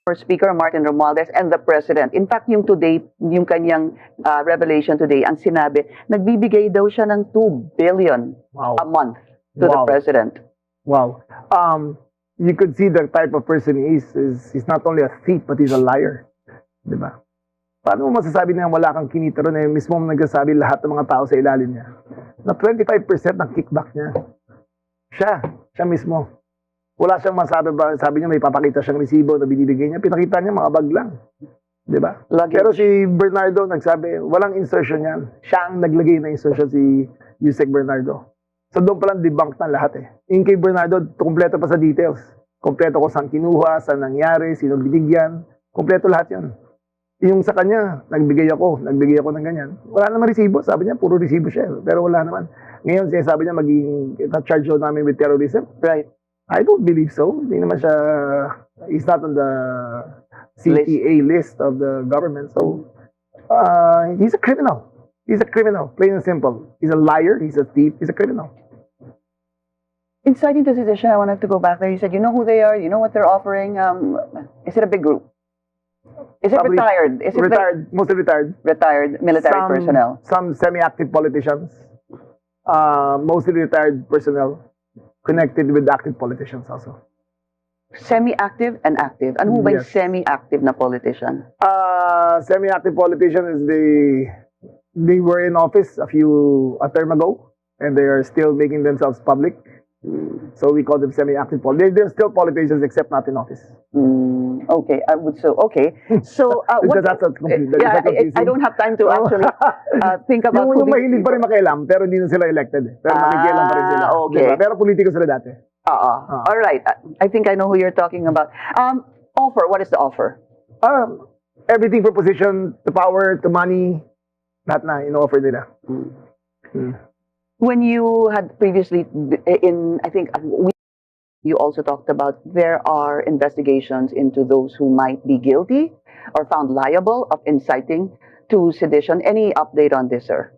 for Speaker Martin Romualdez and the President. In fact, yung today, yung kanyang revelation today, ang sinabi, nagbibigay daw siya ng 2 billion Wow. a month to the Wow. President. Wow. You could see the type of person he is he's not only a thief, but he's a liar. Diba? Paano mo masasabi na wala kang kinita ron eh, mismo mo nagsasabi lahat ng mga tao sa ilalim niya? Na 25% ng kickback niya. Siya mismo. Wala siyang masabi ba, sabi niya may papakita siyang resibo na binibigay niya, pinakita niya mga bag lang. Diba? Luggage. Pero si Bernardo nagsabi, walang insertion yan. Siya ang naglagay na insertion si Yusek Bernardo. So doon palang debunk na lahat eh. Yung kay Bernardo, kompleto pa sa details. Kompleto ko saan kinuha, saan nangyari, sino binigyan. Kompleto lahat yun. Yung sa kanya, nagbigay ako ng ganyan. Wala naman resibo. Sabi niya, puro resibo siya. Pero wala naman. Ngayon, sinasabi niya, maging charge daw namin with terrorism. Right. I don't believe so. Hindi naman siya, he's not on the CTA list of the government. So, he's a criminal. He's a criminal, plain and simple. He's a liar, he's a thief, he's a criminal. In citing the decision, I wanted to go back there. You said, you know who they are, you know what they're offering. Is it a big group? Is it Probably retired? Is it Retired, mostly retired. retired military personnel? Some semi-active politicians. Mostly retired personnel connected with active politicians also. Semi-active and active. Ano ba yung Yes. semi-active na politician? Semi-active politicians is they were in office a term ago, and they are still making themselves public. So we call them semi-active politicians. They're still politicians except not in office. Okay, I would so. Okay, so That's not confusing. yeah, I don't have time to actually think about yung who these mahilig pa rin people- makialam, pero hindi na sila elected. Pero makikialam pa rin sila. okay. Diba? Pero politiko sila dati. All right, I think I know who you're talking about. Offer. What is the offer? Everything from position to power to money, lahat na in-offer nila. When you had previously I think you also talked about there are investigations into those who might be guilty or found liable of inciting to sedition. Any update on this, sir?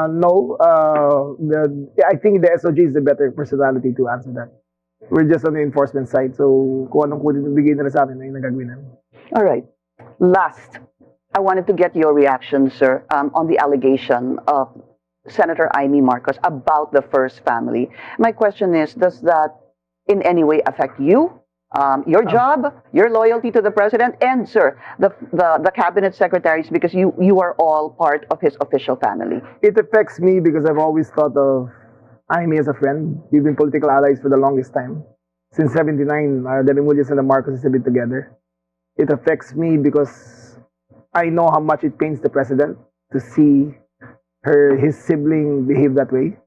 No. I think the SOG is the better personality to answer that. We're just on the enforcement side. So, kung anong bigay nila sa amin, na yung nagagawin namin. All right. Last, I wanted to get your reaction, sir, on the allegation of Senator Amy Marcos about the First Family. My question is, does that in any way affect you, your job, your loyalty to the President, and, sir, the cabinet secretaries, because you are all part of his official family? It affects me because I've always thought of Amy as a friend. We've been political allies for the longest time. Since 79, the Remullans and the Marcoses have been together. It affects me because I know how much it pains the President to see his sibling behave that way.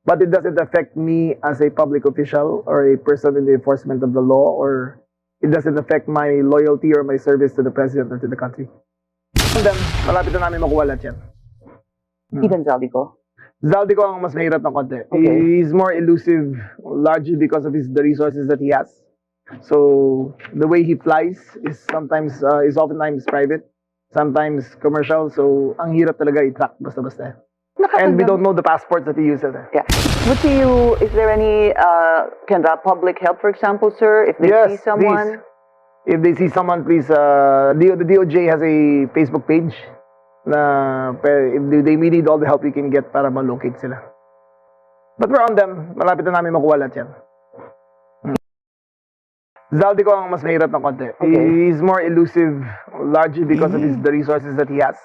But it doesn't affect me as a public official or a person in the enforcement of the law, or it doesn't affect my loyalty or my service to the President or to the country. And then, malapit na namin makuha lahat yan. Even Zaldico? Zaldico ang mas mahirap ng konti. Okay. He's more elusive, largely because of the resources that he has. So, the way he flies is oftentimes private, sometimes commercial. So, ang hirap talaga i-track basta-basta. And we don't know the passports that he uses. Yeah. Is there any, can the public help, for example, sir, if they see someone? Please. If they see someone, please, the DOJ has a Facebook page na if they need all the help we can get para ma-locate sila. But we're on them. Malapit na namin makuha lahat yan. Zaldico ang mas mahirap ng konti. Okay. He's more elusive, largely because of the resources that he has.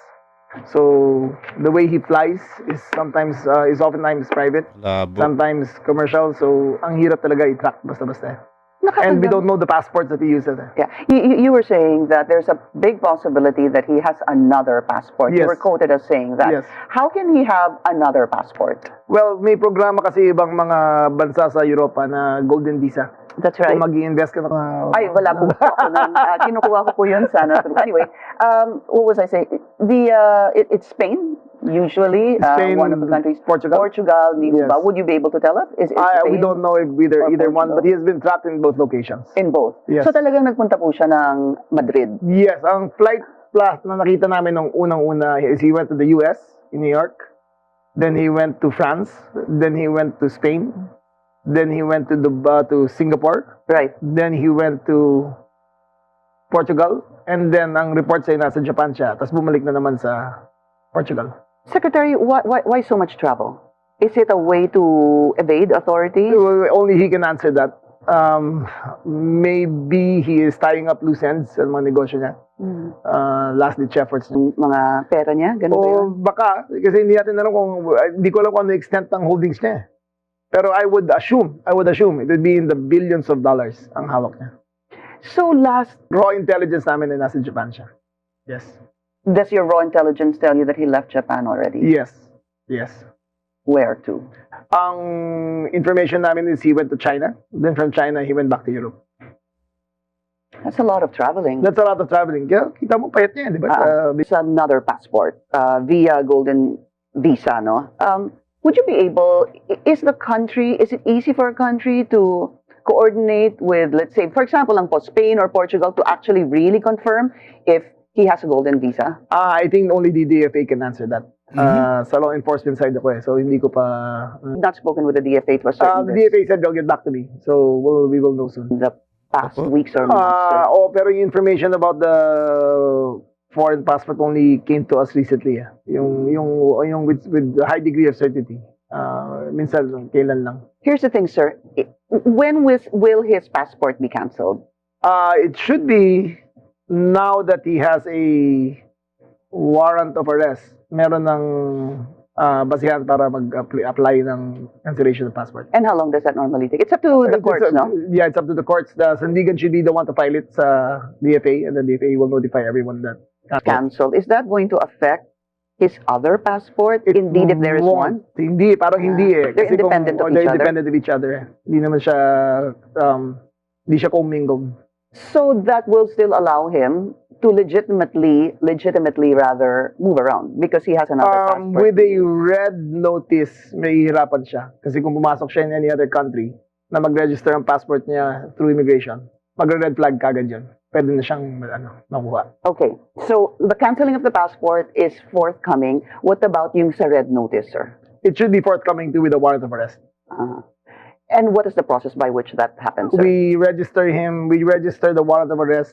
So, the way he flies is oftentimes private, sometimes commercial. So, ang hirap talaga i-track basta-basta. And we don't know the passports that he uses. Yeah, you were saying that there's a big possibility that he has another passport. You Yes. were quoted as saying that. Yes. How can he have another passport? Well, may programa kasi ibang mga bansa sa Europa na golden visa. That's right. Kung mag-i-invest ka na... Ay, wala po ako nun. Kinukuha ko po yun sana. Anyway, what was I saying? It's Spain, usually. Spain, one of the countries. Portugal. Di Yes. ba? Would you be able to tell us? Is We Spain don't know if or either one, Portugal? but he has been trapped in both locations. in both? Yes. So talagang nagpunta po siya ng Madrid. Yes, ang flight plus na nakita namin nung unang-una is he went to the US, in New York. Then he went to France. Then he went to Spain. Then he went to Singapore. Right. Then he went to Portugal, and then ang report sa'yo nasa Japan siya, tapos bumalik na naman sa Portugal. Secretary, why so much travel? Is it a way to evade authorities? Well, only he can answer that. Maybe he is tying up loose ends sa mga negosyo niya. Last-ditch efforts niya. Yung mga pera niya, ganun ba O yun? baka, kasi hindi natin alam hindi ko alam kung ano yung extent ng holdings niya. Pero I would assume, it would be in the billions of dollars ang hawak niya. So last, Raw intelligence namin na nasa Japan siya. Yes. does your raw intelligence tell you that he left Japan already? Yes. Where to? Ang information namin is he went to China. Then from China, he went back to Europe. That's a lot of traveling. That's a lot of traveling. Kaya kita mo payat niya, di ba? It's another passport via Golden Visa, no? Would you be able, is it easy for a country to coordinate with, let's say, for example, lang po, Spain or Portugal to actually really confirm if he has a Golden Visa? I think only the DFA can answer that. Sa law enforcement side ako so hindi ko pa... Not spoken with the DFA to a certain the DFA said they'll get back to me. So we will know soon. the past weeks or months. Sir. Pero yung information about the foreign passport only came to us recently. Yung with a high degree of certainty. Minsan, kailan lang. Here's the thing, sir. When will his passport be cancelled? It should be now that he has a warrant of arrest. Meron ng basihan para mag-apply ng cancellation of passport. And how long does that normally take? It's up to the courts, no? Yeah, it's up to the courts. The Sandigan should be the one to file it sa DFA, and the DFA will notify everyone that Cancelled. Is that going to affect his other passport? Indeed, if there is one? Hindi, parang hindi eh. They're independent of each they're other? independent of each other. Hindi naman siya, hindi siya commingled. So that will still allow him to legitimately rather move around because he has another passport. With a red notice, may hirapan siya. Kasi kung pumasok siya in any other country na mag-register ang passport niya through immigration, mag-red flag kagad yun. Pwede na siyang makuha. Okay, so the cancelling of the passport is forthcoming. What about yung sa red notice, sir? It should be forthcoming too with a warrant of arrest. And what is the process by which that happens, sir? We register the warrant of arrest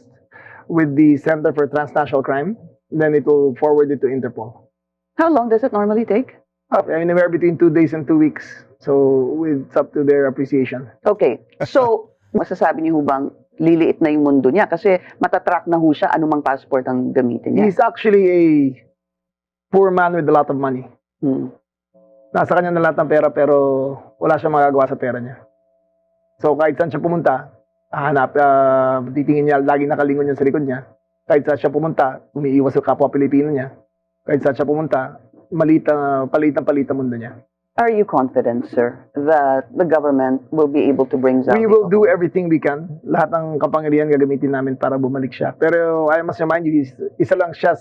with the Center for Transnational Crime. Then it will forward it to Interpol. How long does it normally take? Anywhere between 2 days and 2 weeks. So it's up to their appreciation. Okay, so masasabi niyo bang liliit na yung mundo niya kasi matatrack na ho siya anumang passport ang gamitin niya? He's actually a poor man with a lot of money. Nasa kanya na lahat ng pera pero wala siyang magagawa sa pera niya. So kahit saan siya pumunta, titingin niya, lagi nakalingon niya sa likod niya. Kahit saan siya pumunta, umiiwas sa kapwa Pilipino niya. Kahit saan siya pumunta, palitan mundo niya. Are you confident, sir, that the government will be able to bring Zaldico? We will do everything we can. Lahat ng kapangyarihan gagamitin namin para bumalik siya. Pero I must remind you, isa lang siya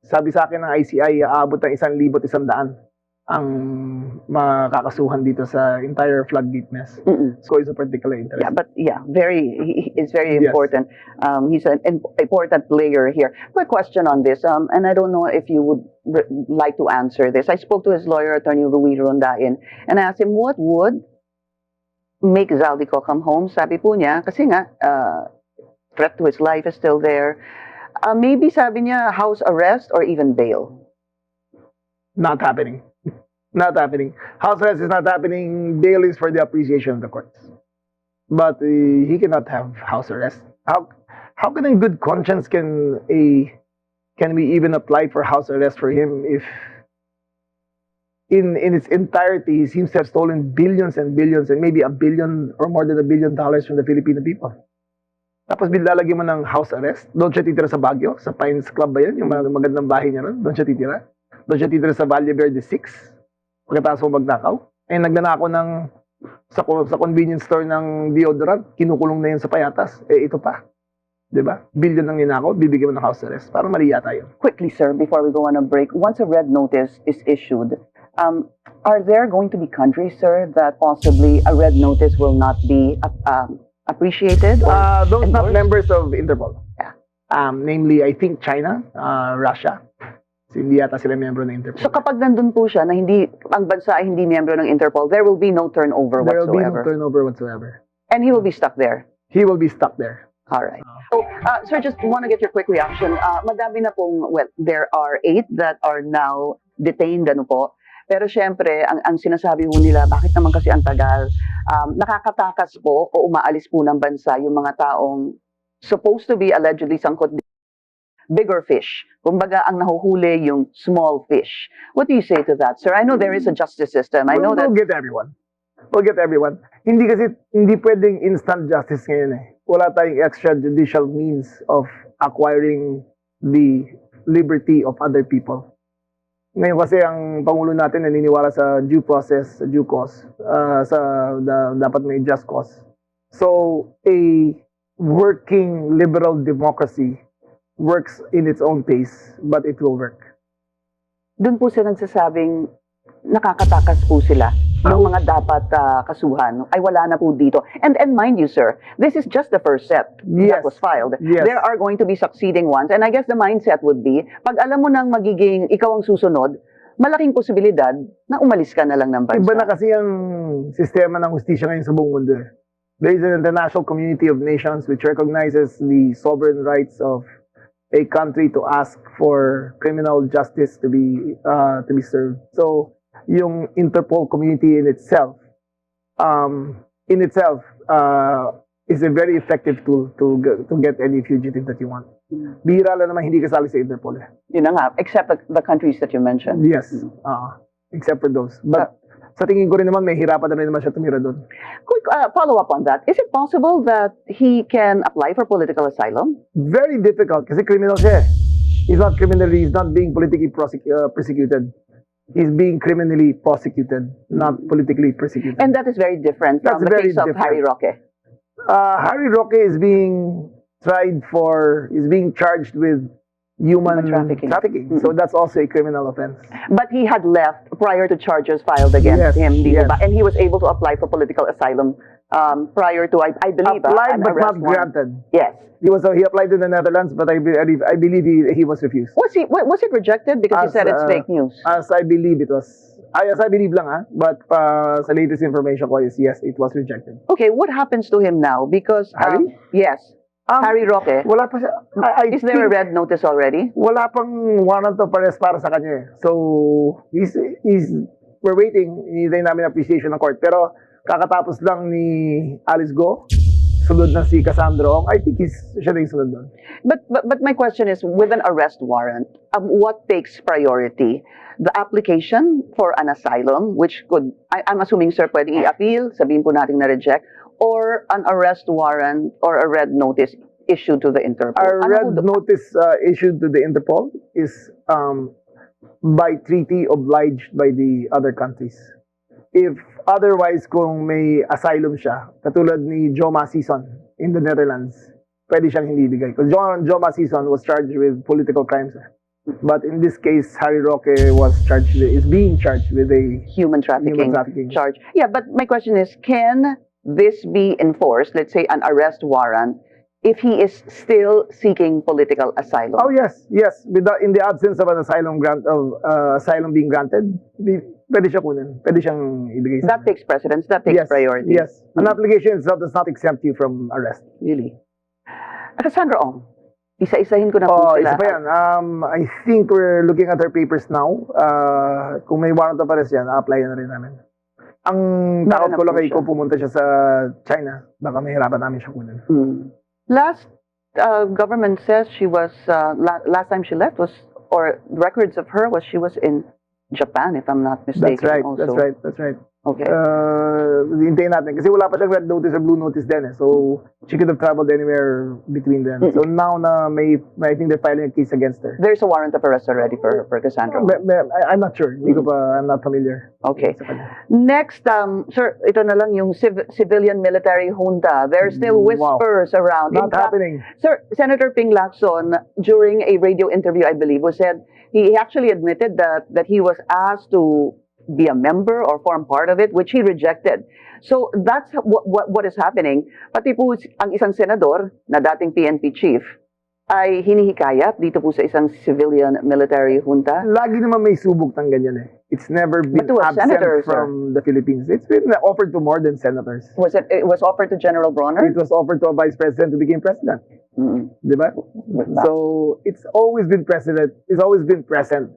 sabi sa akin ng ICI, aabot ng 1,100 ang makakasuhan dito sa entire floodgate mess. So it's a particular interest. It's very Yes. important. He's an important player here. Quick question on this, and I don't know if you would like to answer this. I spoke to his lawyer, Attorney Rui Rondain, and I asked him what would make Zaldico come home. Sabi po niya, kasi nga, threat to his life is still there. Maybe sabi niya, house arrest or even bail. Not happening. Not happening. House arrest is not happening. Bail is for the appreciation of the courts. But he cannot have house arrest. How can in good conscience can we even apply for house arrest for him if in its entirety he seems to have stolen billions and billions and maybe $1 billion or more than $1 billion from the Filipino people? Tapos lalagyan mo ng house arrest? Doon siya titira sa Baguio? Sa Pines Club ba yan? Yung magandang bahay niya ron? Doon siya titira? Doon siya titira sa Valle Verde 6? Pagkatapos mo magnakaw? Nagnanakaw sa convenience store ng deodorant, kinukulong na yun sa payatas. Ito pa. Diba? Billion ang ninakaw, bibigyan mo ng house arrest. Parang mali yata yun. Quickly, sir, before we go on a break, once a red notice is issued, are there going to be countries, sir, that possibly a red notice will not be appreciated? Those not endorsed? members of Interpol. Yeah. Namely, I think China, Russia. Hindi yata sila membro ng Interpol. So kapag nandun po siya na ang bansa ay hindi miyembro ng Interpol, there will be no turnover There will be no whatsoever. turnover whatsoever. And he will be stuck there. He will be stuck there. All right. So, sir, just want to get your quick reaction. Madami na pong, well, there are 8 that are now detained, ano po. Pero syempre, ang sinasabi ho nila, bakit naman kasi ang tagal? Nakakatakas po o umaalis po ng bansa yung mga taong supposed to be allegedly sangkot bigger fish. Kumbaga, ang nahuhuli yung small fish. What do you say to that, sir? I know there is a justice system. I know that... We'll get everyone. We'll get everyone. Hindi pwedeng instant justice ngayon eh. Wala tayong extrajudicial means of acquiring the liberty of other people. Ngayon kasi ang Pangulo natin naniniwala sa due process, sa due cause, dapat may just cause. So, a working liberal democracy works in its own pace, but it will work. Doon po sila nagsasabing nakakatakas po sila ng mga dapat kasuhan ay wala na po dito. And mind you, sir, this is just the first set that was filed. Yes. There are going to be succeeding ones. And I guess the mindset would be, pag alam mo nang magiging ikaw ang susunod, malaking posibilidad na umalis ka na lang ng bansa. Iba na kasi ang sistema ng hustisya ngayon sa buong mundo. There is an international community of nations which recognizes the sovereign rights of a country to ask for criminal justice to be served. So, yung Interpol community in itself is a very effective tool to get any fugitive that you want. Bihira lang naman hindi kasali sa Interpol. Yun na nga, except the countries that you mentioned. Yes, except for those. But sa tingin ko rin naman, may hirapan na rin naman siya tumira doon. Quick follow-up on that. Is it possible that he can apply for political asylum? Very difficult kasi criminal siya. He's not being politically persecuted. He's being criminally prosecuted, not politically persecuted. And that is very different from the case of Harry Roque. Harry Roque is being charged with human trafficking. Mm-hmm. So that's also a criminal offense. But he had left prior to charges filed against him, yes. And he was able to apply for political asylum prior to, I believe, applied an but arrest not warrant. granted. Yes. He applied in the Netherlands, but I believe he was refused. Was it rejected because he said it's fake news? As I believe it was. As I believe lang but sa latest information ko is yes, it was rejected. Okay, what happens to him now? Because Harry? Yes. Harry Roque. Wala pa siya. Is there a red notice already? Wala pang warrant of arrest para sa kanya. So we're waiting. Hinihintay namin appreciation ng court. Pero kakatapos lang ni Alice Go, sunod na si Cassandra Ong. I think siya na yung sunod doon. But my question is, with an arrest warrant, what takes priority? The application for an asylum, which could, I'm assuming, sir, pwede i-appeal, sabihin po natin na-reject, or an arrest warrant or a red notice issued to the Interpol? A red notice issued to the Interpol is by treaty obliged by the other countries. If otherwise, kung may asylum siya, katulad ni Joma Sison in the Netherlands, pwede siyang hindi bigay. Because Joma Sison was charged with political crimes. But in this case, Harry Roque is being charged with a human trafficking charge. Yeah, but my question is, can this be enforced, let's say an arrest warrant, if he is still seeking political asylum? Oh yes. In the absence of an asylum being granted, pwede siya kunin. Pwede siyang ibigay. That takes precedence. That takes priority. Yes. An application itself does not exempt you from arrest. Really? Cassandra Ong, isa-isahin ko na po sila. Isa pa yan. I think we're looking at her papers now. Kung may warrant of arrest yan, apply na rin namin. Ang takot ko lang ay kung pumunta siya sa China, baka mahirapan namin siya kunin. Last government says she was, last time she left was, or records of her was she was in Japan, if I'm not mistaken. That's right. Okay. Hintayin natin. Kasi wala pa siyang red notice or blue notice din. So, she could have traveled anywhere between them. So, now na I think they're filing a case against her. There's a warrant of arrest already for Cassandra. I'm not sure. I'm not familiar. Okay. Next, sir, ito na lang yung civilian military junta. There are still whispers around. Not happening. Sir, Senator Ping Lacson, during a radio interview, I believe, said he actually admitted that he was asked to be a member or form part of it, which he rejected. So that's what is happening. Pati po ang isang senador na dating PNP chief, ay hinihikayat dito po sa isang civilian-military junta? Lagi naman may subok ng ganyan eh. It's never been But to a absent senator, sir. from the Philippines. It's been offered to more than senators. It was offered to General Bronner? It was offered to a vice president to become president. Mm. Di ba? So it's always been present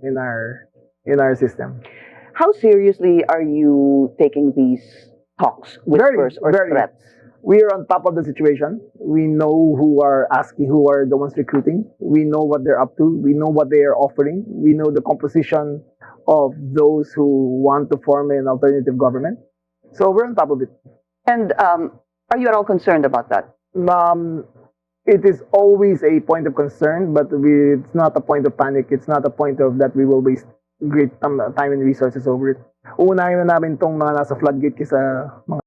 in our system. How seriously are you taking these talks, whispers, or very. threats? We are on top of the situation. We know who are the ones recruiting. We know what they're up to. We know what they are offering. We know the composition of those who want to form an alternative government. So we're on top of it. And are you at all concerned about that? It is always a point of concern, but it's not a point of panic. It's not a point of that we will waste great time and resources over it. Uunahin na namin tong mga nasa floodgate kaysa mga